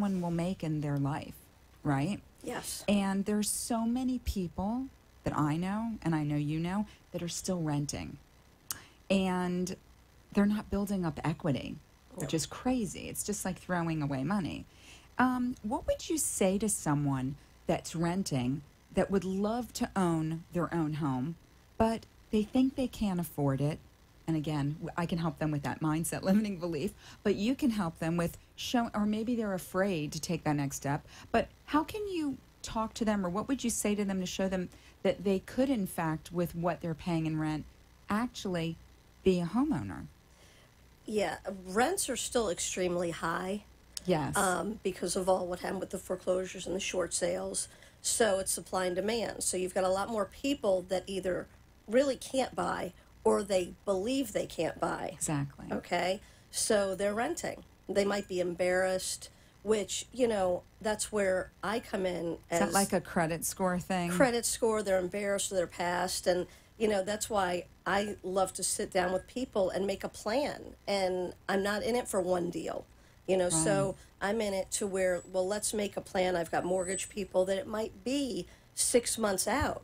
someone will make in their life, right? Yes. And there's so many people that I know, and I know you know, that are still renting. And they're not building up equity, which is crazy. It's just like throwing away money. What would you say to someone that's renting that would love to own their own home, but they think they can't afford it? And again, I can help them with that mindset limiting belief, but you can help them with or maybe they're afraid to take that next step. But how can you talk to them, or what would you say to them to show them that they could, in fact, with what they're paying in rent, actually be a homeowner? Yeah, rents are still extremely high. Yes. Because of all what happened with the foreclosures and the short sales. So it's supply and demand. So you've got a lot more people that either really can't buy or they believe they can't buy. Exactly. Okay? So they're renting. They might be embarrassed, which, that's where I come in as... Is that like a credit score thing? Credit score, they're embarrassed of their past, and, that's why I love to sit down with people and make a plan, and I'm not in it for one deal. Right. So I'm in it to where, well, let's make a plan. I've got mortgage people that it might be 6 months out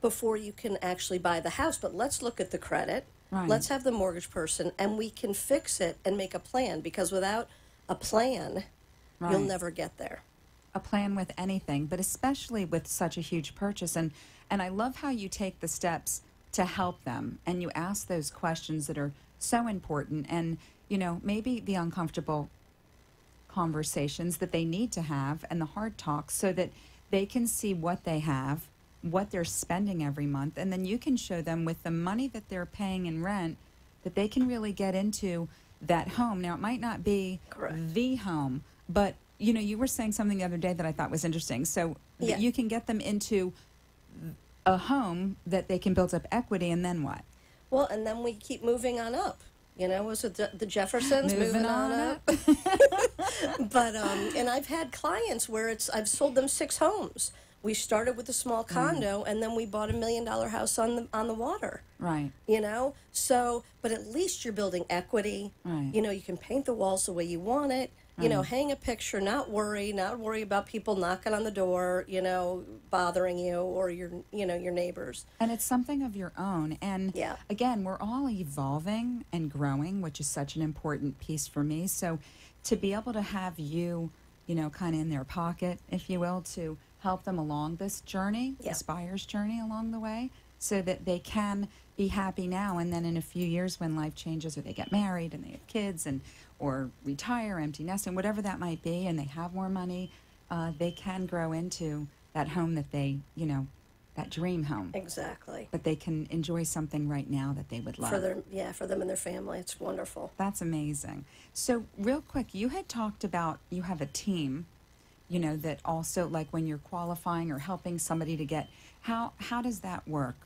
before you can actually buy the house. But let's look at the credit. Right. Let's have the mortgage person, and we can fix it and make a plan. Because without a plan, you'll never get there. A plan with anything, but especially with such a huge purchase. And I love how you take the steps to help them, and you ask those questions that are so important. And maybe the uncomfortable conversations that they need to have and the hard talks so that they can see what they have, what they're spending every month, and then you can show them with the money that they're paying in rent that they can really get into that home. Now, it might not be the home, but, you were saying something the other day that I thought was interesting. So you can get them into a home that they can build up equity, and then what? Well, and then we keep moving on up. Was it the Jeffersons moving on up? But and I've had clients where I've sold them 6 homes. We started with a small condo, and then we bought $1 million house on the water. Right. So, but at least you're building equity. Right. You can paint the walls the way you want it. Hang a picture, not worry about people knocking on the door, bothering you or your neighbors. And it's something of your own. And again, we're all evolving and growing, which is such an important piece for me. So to be able to have you, kind of in their pocket, if you will, to help them along this journey, this buyer's journey along the way, so that they can be happy now, and then in a few years when life changes or they get married and they have kids or retire, empty nest, and whatever that might be, and they have more money, they can grow into that home that they, that dream home. Exactly. But they can enjoy something right now that they would love. For them and their family. It's wonderful. That's amazing. So real quick, you had talked about you have a team, that also, like when you're qualifying or helping somebody to get, how does that work?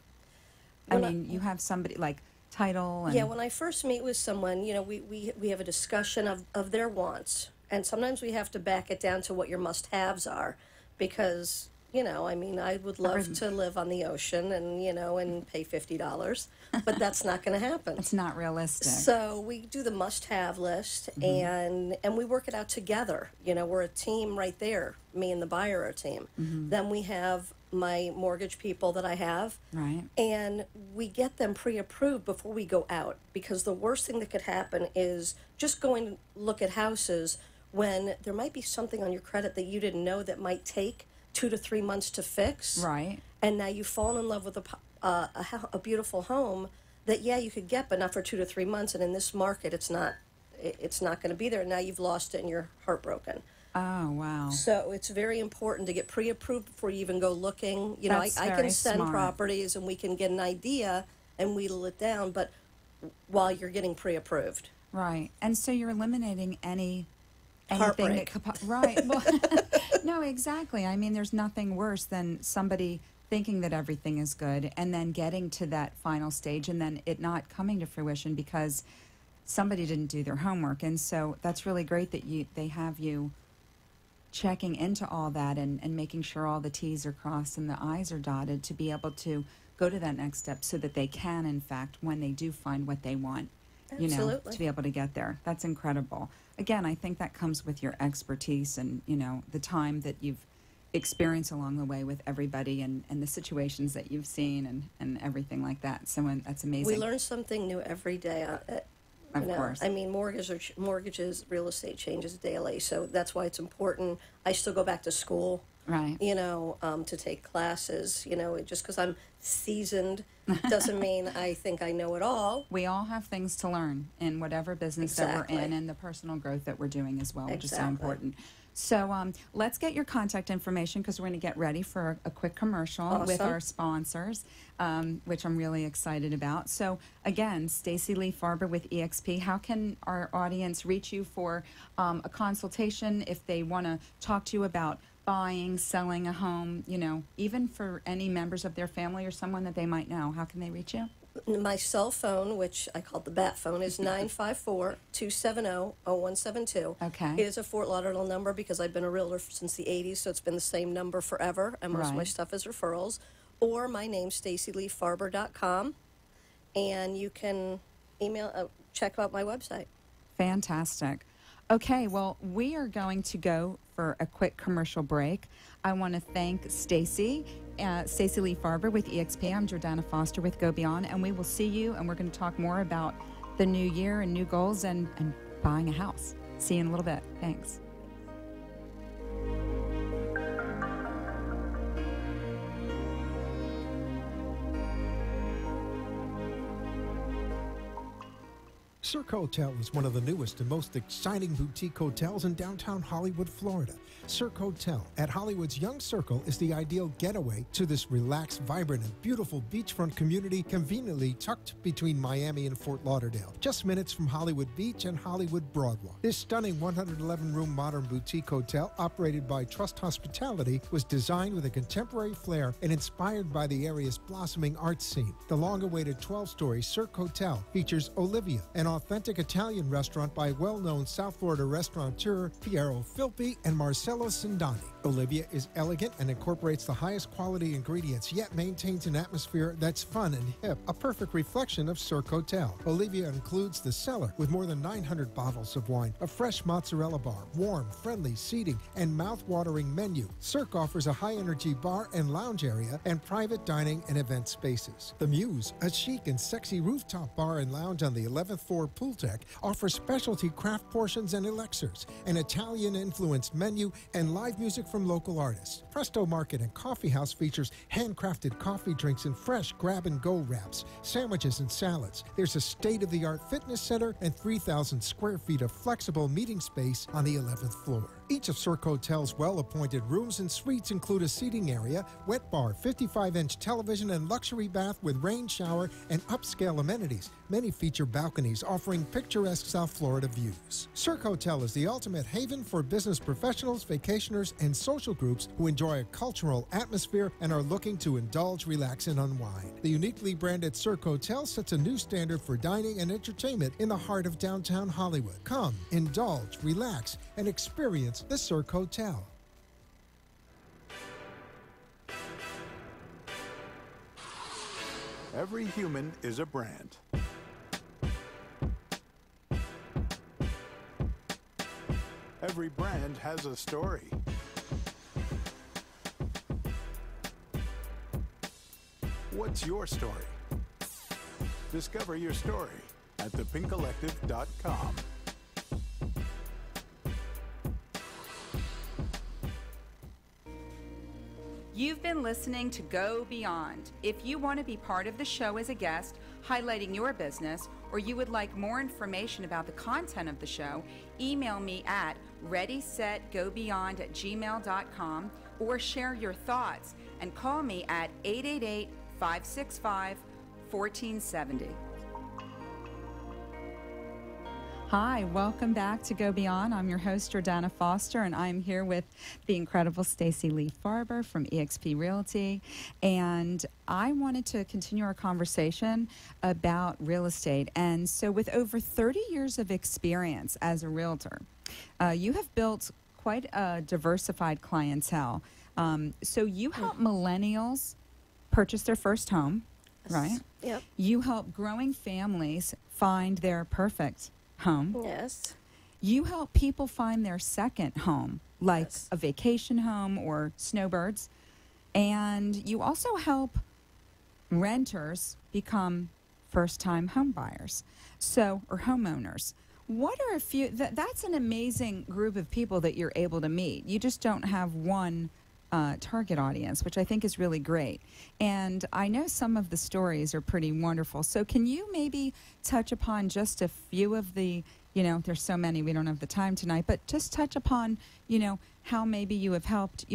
You have somebody like title and... when I first meet with someone, we have a discussion of their wants, and sometimes we have to back it down to what your must-haves are, because I would love to live on the ocean and and pay $50, but that's not going to happen. It's not realistic. So we do the must-have list, and we work it out together. We're a team right there. Me and the buyer are a team. Then we have my mortgage people that I have, right, and we get them pre-approved before we go out, because the worst thing that could happen is just going to look at houses when there might be something on your credit that you didn't know that might take 2 to 3 months to fix. Right. And now you've fallen in love with a beautiful home that you could get, but not for 2 to 3 months. And in this market, it's not going to be there. Now you've lost it and you're heartbroken. Oh, wow. So it's very important to get pre-approved before you even go looking. I can send smart. properties and we can get an idea and wheedle it down, but while you're getting pre-approved. Right. And so you're eliminating anything Heartbreak. that could... Right. Well, no, exactly. There's nothing worse than somebody thinking that everything is good and then getting to that final stage and then it not coming to fruition because somebody didn't do their homework. And so that's really great that they have you checking into all that and making sure all the T's are crossed and the I's are dotted to be able to go to that next step so that they can, in fact, when they do find what they want, Absolutely. to be able to get there. That's incredible. Again, I think that comes with your expertise and, the time that you've experienced along the way with everybody and the situations that you've seen and everything like that. So that's amazing. We learn something new every day. Of course. I mean, mortgages, real estate changes daily. So that's why it's important. I still go back to school. Right. To take classes. Just because I'm seasoned doesn't mean I think I know it all. We all have things to learn in whatever business that we're in, and the personal growth that we're doing as well, which is so important. So let's get your contact information because we're going to get ready for a quick commercial with our sponsors, which I'm really excited about. So again, Stacey Lee Farber with EXP. How can our audience reach you for a consultation if they want to talk to you about buying, selling a home, even for any members of their family or someone that they might know? How can they reach you? My cell phone, which I call the bat phone, is 954-270-0172. Okay. It is a Fort Lauderdale number because I've been a realtor since the 80s, so it's been the same number forever, and most of my stuff is referrals. Or my name, StaceyLeeFarber.com, and you can check out my website. Fantastic. Okay, well, we are going to go for a quick commercial break. I want to thank Stacey Lee Farber with EXP. I'm Jordana Foster with Go Beyond, and we will see you, and we're going to talk more about the new year and new goals and buying a house. See you in a little bit. Thanks. Cirque Hotel is one of the newest and most exciting boutique hotels in downtown Hollywood, Florida. Cirque Hotel at Hollywood's Young Circle is the ideal getaway to this relaxed, vibrant, and beautiful beachfront community conveniently tucked between Miami and Fort Lauderdale, just minutes from Hollywood Beach and Hollywood Broadwalk. This stunning 111-room modern boutique hotel, operated by Trust Hospitality, was designed with a contemporary flair and inspired by the area's blossoming art scene. The long-awaited 12-story Cirque Hotel features Olivia, an authentic Italian restaurant by well-known South Florida restaurateur Piero Filpi and Marcello Sindani. Olivia is elegant and incorporates the highest quality ingredients, yet maintains an atmosphere that's fun and hip, a perfect reflection of Cirque Hotel. Olivia includes the cellar with more than 900 bottles of wine, a fresh mozzarella bar, warm, friendly seating, and mouth-watering menu. Cirque offers a high-energy bar and lounge area and private dining and event spaces. The Muse, a chic and sexy rooftop bar and lounge on the 11th floor pool deck, offers specialty craft portions and elixirs, an Italian-influenced menu, and live music from local artists. Presto Market and Coffee House features handcrafted coffee drinks and fresh grab-and-go wraps, sandwiches and salads. There's a state-of-the-art fitness center and 3,000 square feet of flexible meeting space on the 11th floor. Each of Cirque Hotel's well-appointed rooms and suites include a seating area, wet bar, 55-inch television, and luxury bath with rain shower and upscale amenities. Many feature balconies offering picturesque South Florida views. Cirque Hotel is the ultimate haven for business professionals, vacationers, and social groups who enjoy a cultural atmosphere and are looking to indulge, relax, and unwind. The uniquely branded Cirque Hotel sets a new standard for dining and entertainment in the heart of downtown Hollywood. Come, indulge, relax, and experience the Cirque Hotel. Every human is a brand. Every brand has a story. What's your story? Discover your story at thepincollective.com. You've been listening to Go Beyond. If you want to be part of the show as a guest, highlighting your business, or you would like more information about the content of the show, email me at readysetgobeyond@gmail.com or share your thoughts and call me at 888-565-1470. Hi, welcome back to Go Beyond. I'm your host, Jordana Foster, and I'm here with the incredible Stacey Lee Farber from eXp Realty. And I wanted to continue our conversation about real estate. And so with over 30 years of experience as a realtor, you have built quite a diversified clientele. So you help millennials purchase their first home, right? Yep. You help growing families find their perfect home. Yes. You help people find their second home, like Yes. a vacation home or snowbirds. And you also help renters become first-time home buyers, or homeowners. What are a few, that's an amazing group of people that you're able to meet. You just don't have one target audience, which I think is really great. And I know some of the stories are pretty wonderful. So can you maybe touch upon just a few of the, there's so many, we don't have the time tonight, but just touch upon, how maybe you have helped,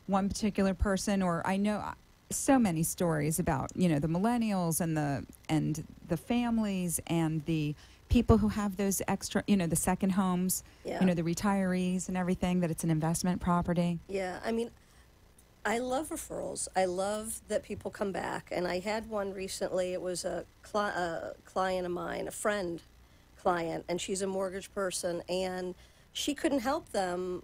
one particular person, or I know so many stories about, the millennials and the families and the people who have those extra, the second homes, Yeah. the retirees and everything, that it's an investment property. Yeah, I mean, I love referrals. I love that people come back. And I had one recently. It was a client of mine, a friend client, and she's a mortgage person. And she couldn't help them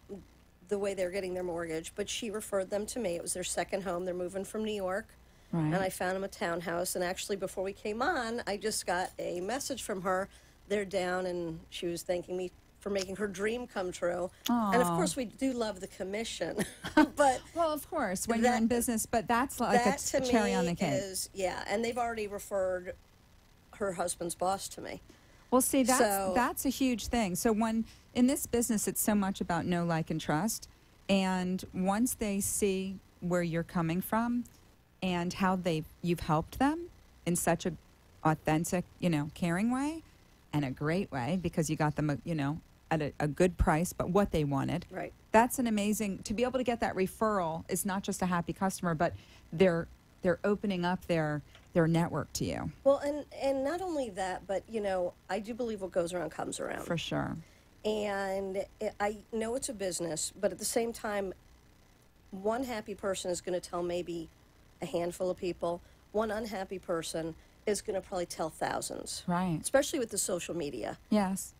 the way they're getting their mortgage, but she referred them to me. It was their second home. They're moving from New York. Right. And I found them a townhouse. And actually, before we came on, I just got a message from her. They're down, and she was thanking me for making her dream come true. Aw. And of course, we do love the commission, but Well, of course, when you're in business, but that's like that a to cherry me on the cake. is, yeah, and they've already referred her husband's boss to me. Well, see, So- that's a huge thing. So when in this business, it's so much about know, like, and trust. And once they see where you're coming from and how you've helped them in such a authentic, caring way and a great way, because you got them, at a good price, but what they wanted. Right. That's an amazing, to be able to get that referral is not just a happy customer, but they're opening up their network to you. Well, and not only that, but, I do believe what goes around comes around. For sure. And I know it's a business, but at the same time, one happy person is going to tell maybe a handful of people. One unhappy person is going to probably tell thousands. Right. Especially with the social media. Yes.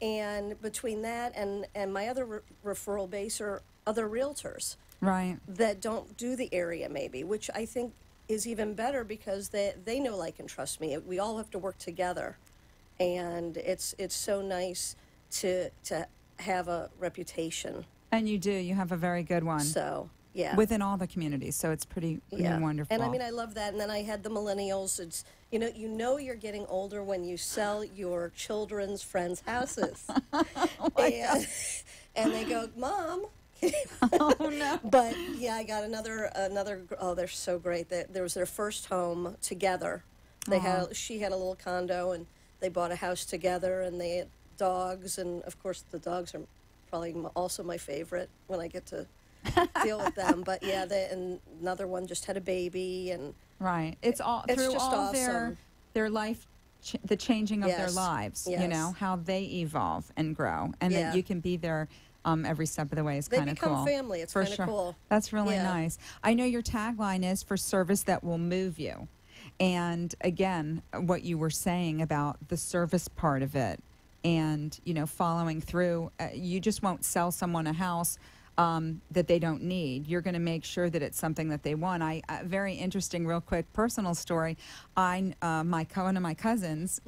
And between that and my other referral base are other realtors Right. that don't do the area maybe, which I think is even better because they know, like, and trust me. We all have to work together. And it's so nice to have a reputation. And you do. You have a very good one. So, yeah. Within all the communities, so it's pretty wonderful. And I mean, I love that. And then I had the millennials. It's you're getting older when you sell your children's friends' houses. And they go, Mom. Oh no! But yeah, I got another. Oh, they're so great. There was their first home together. She had a little condo, and they bought a house together, and they had dogs, and of course the dogs are probably also my favorite when I get to deal with them. But yeah, and another one just had a baby, and Right. It's all it's through just all awesome. their life, the changing of their Yes. lives. Yes. How they evolve and grow, and Yeah. that you can be there every step of the way is They kind of become cool. family. It's For kinda sure. cool. That's really Yeah. nice. I know your tagline is for service that will move you. And again, what you were saying about the service part of it and, following through, you just won't sell someone a house that they don't need. You're going to make sure that it's something that they want. Very interesting, real quick, personal story. One of my cousins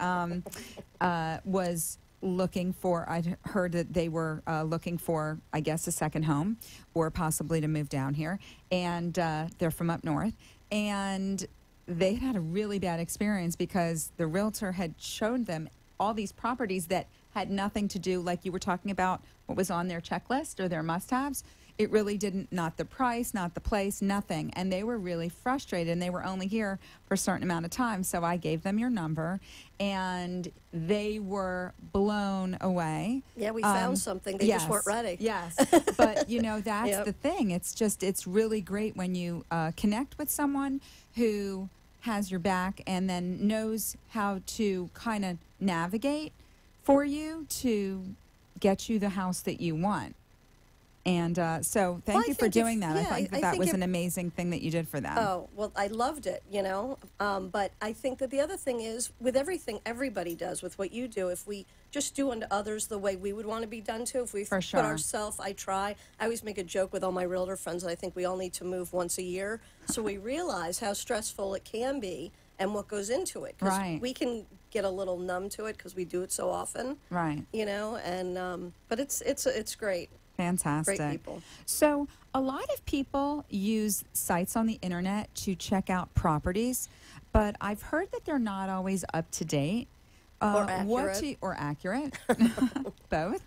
was looking for, I'd heard that they were looking for, I guess, a second home or possibly to move down here. And they're from up north. And they had a really bad experience because the realtor had shown them all these properties that had nothing to do, like you were talking about, what was on their checklist or their must-haves. It really didn't, not the price, not the place, nothing. And they were really frustrated, and they were only here for a certain amount of time. So I gave them your number, and they were blown away. Yeah, we found something. They just weren't ready. Yes. But, that's Yep. the thing. It's really great when you connect with someone who has your back and then knows how to kind of navigate for you to get you the house that you want. And so thank Well, I you for think doing that. I think that was if- an amazing thing that you did for them. Oh, well, I loved it, But I think that the other thing is, with everything everybody does, with what you do, if we just do unto others the way we would want to be done to, if we For put sure. ourselves, I always make a joke with all my realtor friends that I think we all need to move once a year so we realize how stressful it can be and what goes into it. 'Cause Right. we can get a little numb to it because we do it so often. Right. You know, and but it's great. Fantastic. Great people. So a lot of people use sites on the internet to check out properties, but I've heard that they're not always up to date. Or accurate. Both.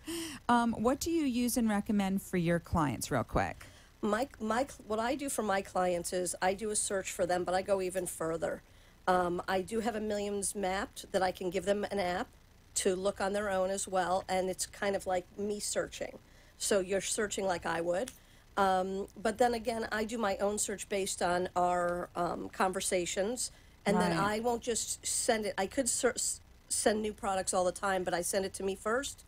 What do you use and recommend for your clients real quick? What I do for my clients is I do a search for them, but I go even further. I do have a Millions mapped that I can give them an app to look on their own as well, and it's kind of like me searching. So you're searching like I would. But then again, I do my own search based on our conversations, and then I won't just send it. I could send new products all the time, but I send it to me first,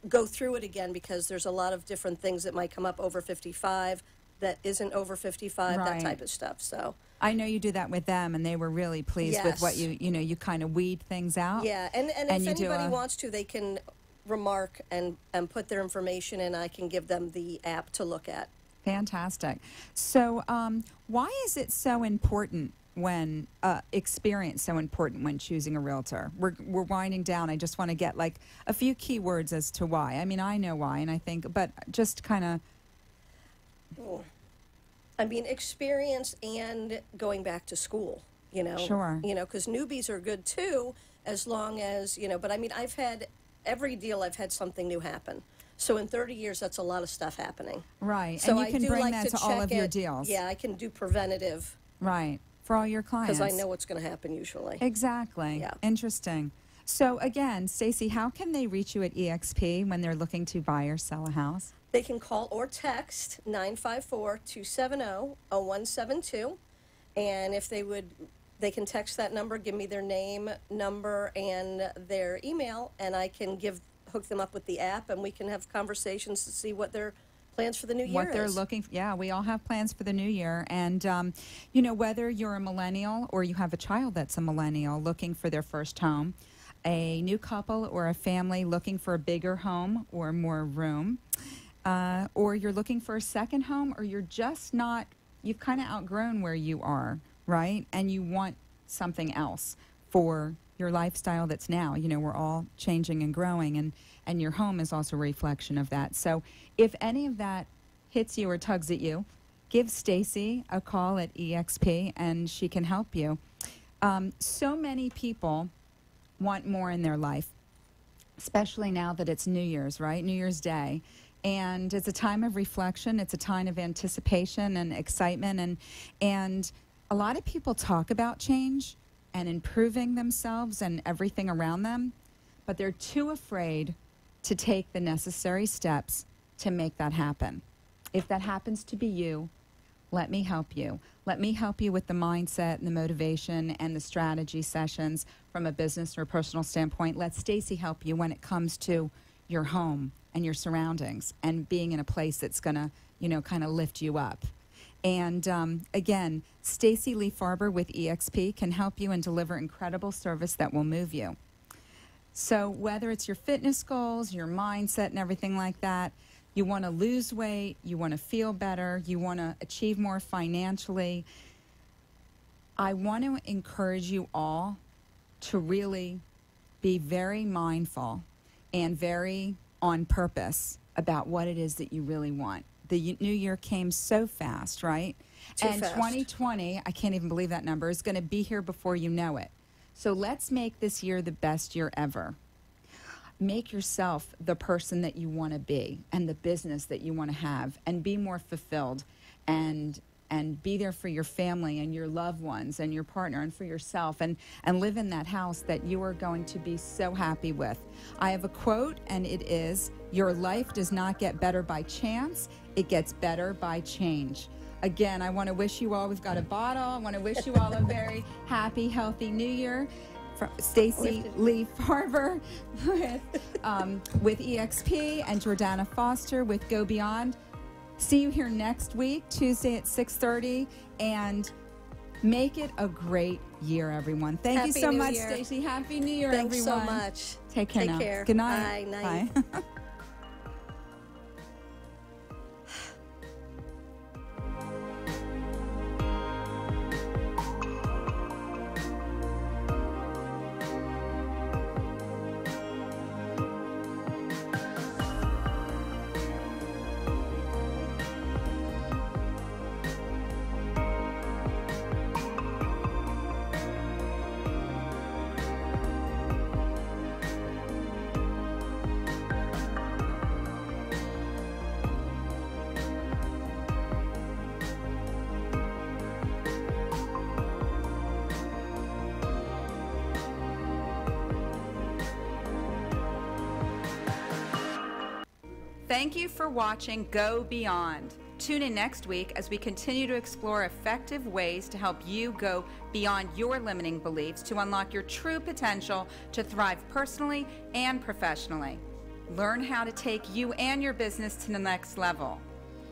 go through it again, because there's a lot of different things that might come up over 55 that isn't over 55, that type of stuff. So I know you do that with them, and they were really pleased with what you kind of weed things out. Yeah, and if anybody wants to, they can remark and put their information in. I can give them the app to look at. Fantastic. So why is it so important when experience so important when choosing a realtor? We're winding down. I just want to get like a few key words as to why. I mean, I know why, and I think, but just kind of. I mean, experience and going back to school, you know. Sure. You know, because newbies are good too, as long as, you know, but I mean, every deal I've had something new happen. So in 30 years, that's a lot of stuff happening. Right. So and you can bring that to all of your deals. Yeah, I can do preventative. Right. For all your clients. Because I know what's going to happen usually. Exactly. Yeah. Interesting. So again, Stacy, how can they reach you at EXP when they're looking to buy or sell a house? They can call or text 954-270-0172. And if they can text that number, give me their name, number, and their email, and I can hook them up with the app, and we can have conversations to see what their plans for the new year what they're looking for. Yeah, we all have plans for the new year. And, you know, whether you're a millennial or you have a child that's a millennial looking for their first home, a new couple or a family looking for a bigger home or more room, or you're looking for a second home, or you've kind of outgrown where you are, right? And you want something else for your lifestyle that's now. You know, we're all changing and growing, and your home is also a reflection of that. So if any of that hits you or tugs at you, give Stacy a call at EXP, and she can help you. So many people want more in their life, especially now that it's New Year's, right? New Year's Day. And it's a time of reflection. It's a time of anticipation and excitement. And a lot of people talk about change and improving themselves and everything around them, but they're too afraid to take the necessary steps to make that happen. If that happens to be you, let me help you. Let me help you with the mindset and the motivation and the strategy sessions from a business or personal standpoint. Let Stacy help you when it comes to your home and your surroundings and being in a place that's going to, you know, kind of lift you up. And again, Stacy Lee Farber with EXP can help you and deliver incredible service that will move you. So whether it's your fitness goals, your mindset and everything like that, you want to lose weight, you want to feel better, you want to achieve more financially, I want to encourage you all to really be very mindful and very on purpose about what it is that you really want. The new year came so fast, right? And 2020, I can't even believe that number, is going to be here before you know it. So let's make this year the best year ever. Make yourself the person that you want to be and the business that you want to have, and be more fulfilled, and be there for your family and your loved ones and your partner and for yourself, and live in that house that you are going to be so happy with. I have a quote, and it is, "Your life does not get better by chance, it gets better by change." Again, I want to wish you all, we've got a bottle, I want to wish you all a very happy, healthy new year. Stacy Lee Farber with EXP, and Jordana Foster with Go Beyond. See you here next week, Tuesday at 6:30, and make it a great year, everyone. Thank you so much, Stacy. Happy New Year, everyone. Thanks so much. Take care now. Good night. Bye. Bye. Thank you for watching Go Beyond. Tune in next week as we continue to explore effective ways to help you go beyond your limiting beliefs to unlock your true potential to thrive personally and professionally. Learn how to take you and your business to the next level.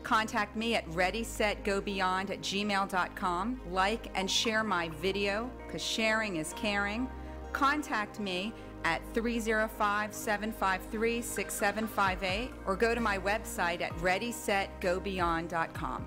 Contact me at readysetgobeyond@gmail.com. Like and share my video, because sharing is caring. Contact me at 305-753-6758 or go to my website at readysetgobeyond.com.